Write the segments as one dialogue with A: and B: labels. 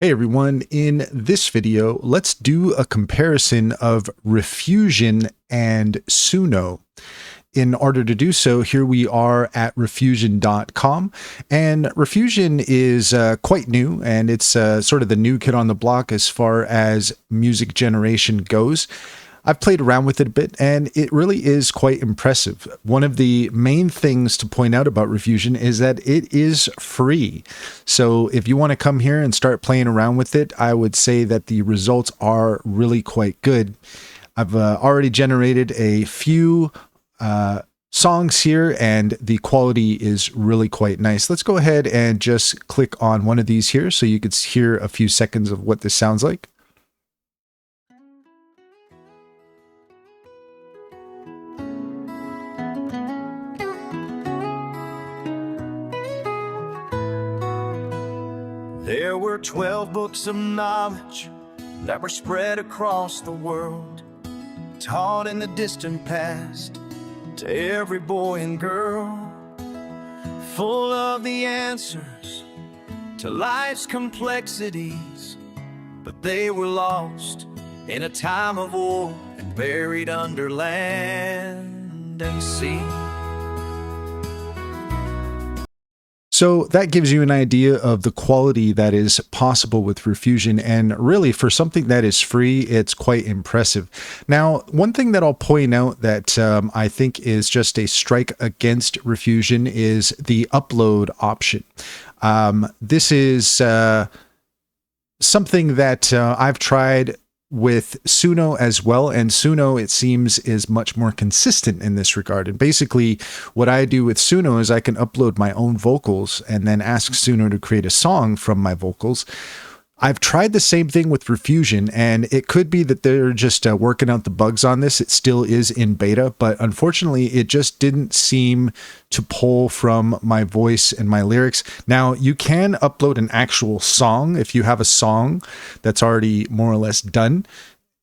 A: Hey everyone, in this video, let's do a comparison of Riffusion and Suno. In order to do so, here we are at refusion.com, and Refusion is quite new, and it's sort of the new kid on the block as far as music generation goes. I've played around with it a bit, and it really is quite impressive. One of the main things to point out about Refusion is that it is free. So if you want to come here and start playing around with it, I would say that the results are really quite good. I've already generated a few songs here, and the quality is really quite nice. Let's go ahead and just click on one of these here so you could hear a few seconds of what this sounds like.
B: There were 12 books of knowledge that were spread across the world, taught in the distant past to every boy and girl, full of the answers to life's complexities, but they were lost in a time of war and buried under land and sea.
A: So that gives you an idea of the quality that is possible with Refusion, and really for something that is free, it's quite impressive. Now, one thing that I'll point out that I think is just a strike against Refusion is the upload option. This is something that I've tried with Suno as well, and Suno, it seems, is much more consistent in this regard. And basically what I do with Suno is I can upload my own vocals and then ask Suno to create a song from my vocals. I've tried the same thing with Refusion, and it could be that they're just working out the bugs on this. It still is in beta, but unfortunately it just didn't seem to pull from my voice and my lyrics. Now, you can upload an actual song. If you have a song that's already more or less done,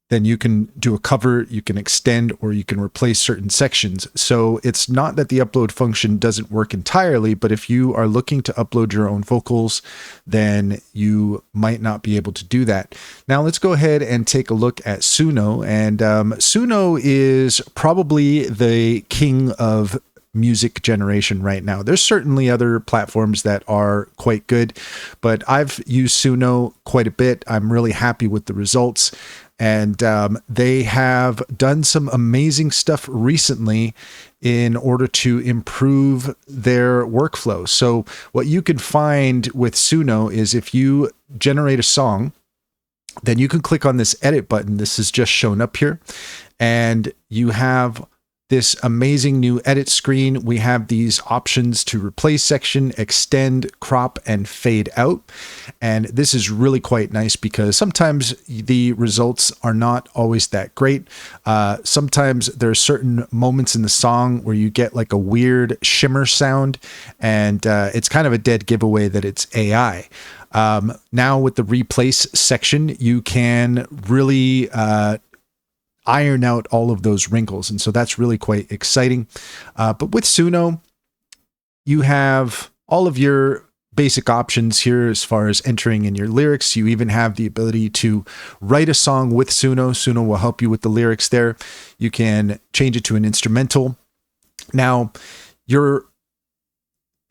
A: then you can do a cover, you can extend, or you can replace certain sections. So it's not that the upload function doesn't work entirely, but if you are looking to upload your own vocals, then you might not be able to do that. Now let's go ahead and take a look at Suno. And Suno is probably the king of music generation right now. There's certainly other platforms that are quite good, but I've used Suno quite a bit. I'm really happy with the results. And they have done some amazing stuff recently in order to improve their workflow. So what you can find with Suno is if you generate a song, then you can click on this edit button. This is just shown up here. And you have this amazing new edit screen. We have these options to replace section, extend, crop, and fade out. And this is really quite nice because sometimes the results are not always that great. Sometimes there are certain moments in the song where you get like a weird shimmer sound, and it's kind of a dead giveaway that it's AI. Now with the replace section, you can really iron out all of those wrinkles. And so that's really quite exciting. But with Suno, you have all of your basic options here as far as entering in your lyrics. You even have the ability to write a song with Suno. Suno will help you with the lyrics there. You can change it to an instrumental. Now,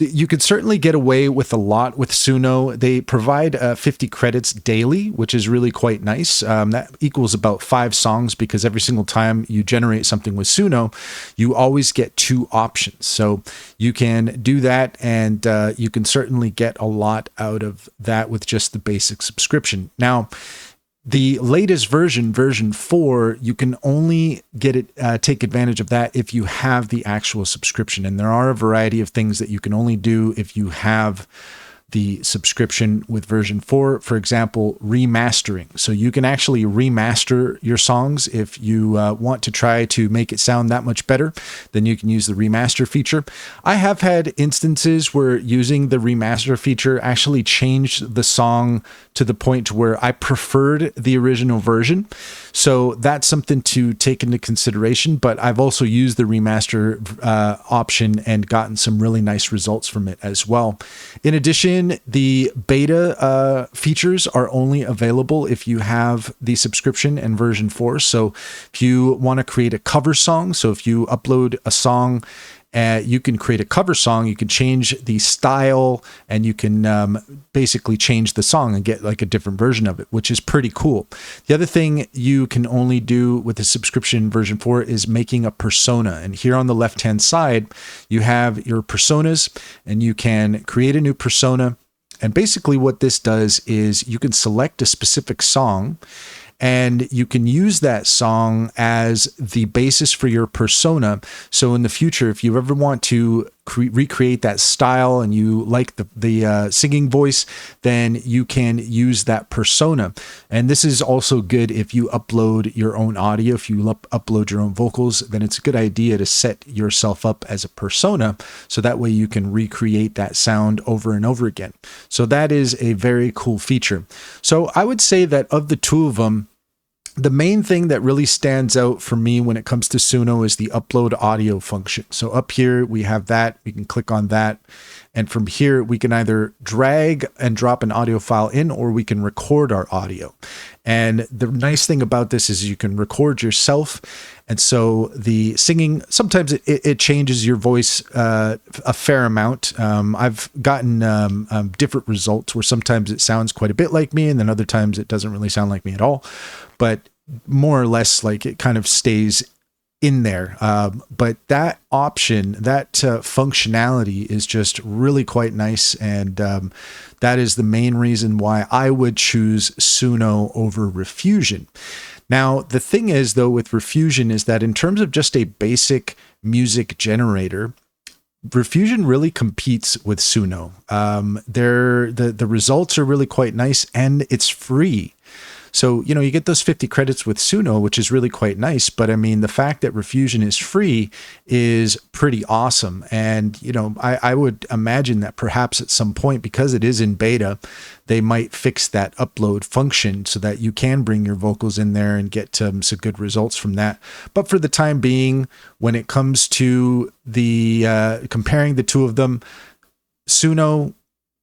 A: you could certainly get away with a lot with Suno. They provide 50 credits daily, which is really quite nice. That equals about 5 songs, because every single time you generate something with Suno, you always get 2 options. So you can do that, and you can certainly get a lot out of that with just the basic subscription. Now, the latest version, version 4, you can only get it, take advantage of that if you have the actual subscription. And there are a variety of things that you can only do if you have the subscription with version 4, for example, remastering. So you can actually remaster your songs. If you want to try to make it sound that much better, then you can use the remaster feature. I have had instances where using the remaster feature actually changed the song to the point to where I preferred the original version. So that's something to take into consideration, but I've also used the remaster option and gotten some really nice results from it as well. In addition, Refusion, the beta features are only available if you have the subscription and version 4. So if you want to create a cover song, so if you upload a song, you can create a cover song, you can change the style, and you can basically change the song and get like a different version of it, which is pretty cool. The other thing you can only do with the subscription version 4 is making a persona. And here on the left-hand side, you have your personas, and you can create a new persona. And basically what this does is you can select a specific song, and you can use that song as the basis for your persona. So in the future, if you ever want to recreate that style and you like the singing voice, then you can use that persona. And this is also good if you upload your own audio. If you upload your own vocals, then it's a good idea to set yourself up as a persona, so that way you can recreate that sound over and over again. So that is a very cool feature. So I would say that of the two of them, the main thing that really stands out for me when it comes to Suno is the upload audio function. So up here we have that, we can click on that. And from here, we can either drag and drop an audio file in, or we can record our audio. And the nice thing about this is you can record yourself. And so the singing, sometimes it changes your voice a fair amount. I've gotten different results where sometimes it sounds quite a bit like me, and then other times it doesn't really sound like me at all. But more or less, like, it kind of stays in there. But that option, that functionality is just really quite nice. And that is the main reason why I would choose Suno over Refusion. Now, the thing is, though, with Refusion is that in terms of just a basic music generator, Refusion really competes with Suno. The results are really quite nice, and it's free. So, you know, you get those 50 credits with Suno, which is really quite nice. But I mean, the fact that Refusion is free is pretty awesome. And, you know, I would imagine that perhaps at some point, because it is in beta, they might fix that upload function so that you can bring your vocals in there and get some good results from that. But for the time being, when it comes to the comparing the two of them, Suno,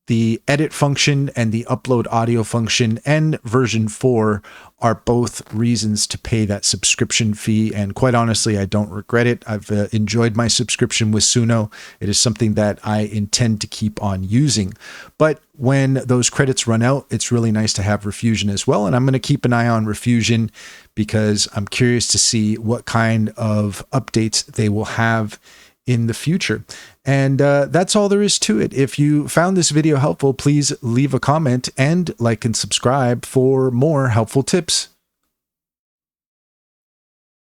A: the edit function and the upload audio function and version 4 are both reasons to pay that subscription fee. And quite honestly, I don't regret it. I've enjoyed my subscription with Suno. It is something that I intend to keep on using. But when those credits run out, it's really nice to have Refusion as well. And I'm going to keep an eye on Refusion because I'm curious to see what kind of updates they will have in the future. And that's all there is to it. If you found this video helpful, please leave a comment and like and subscribe for more helpful tips.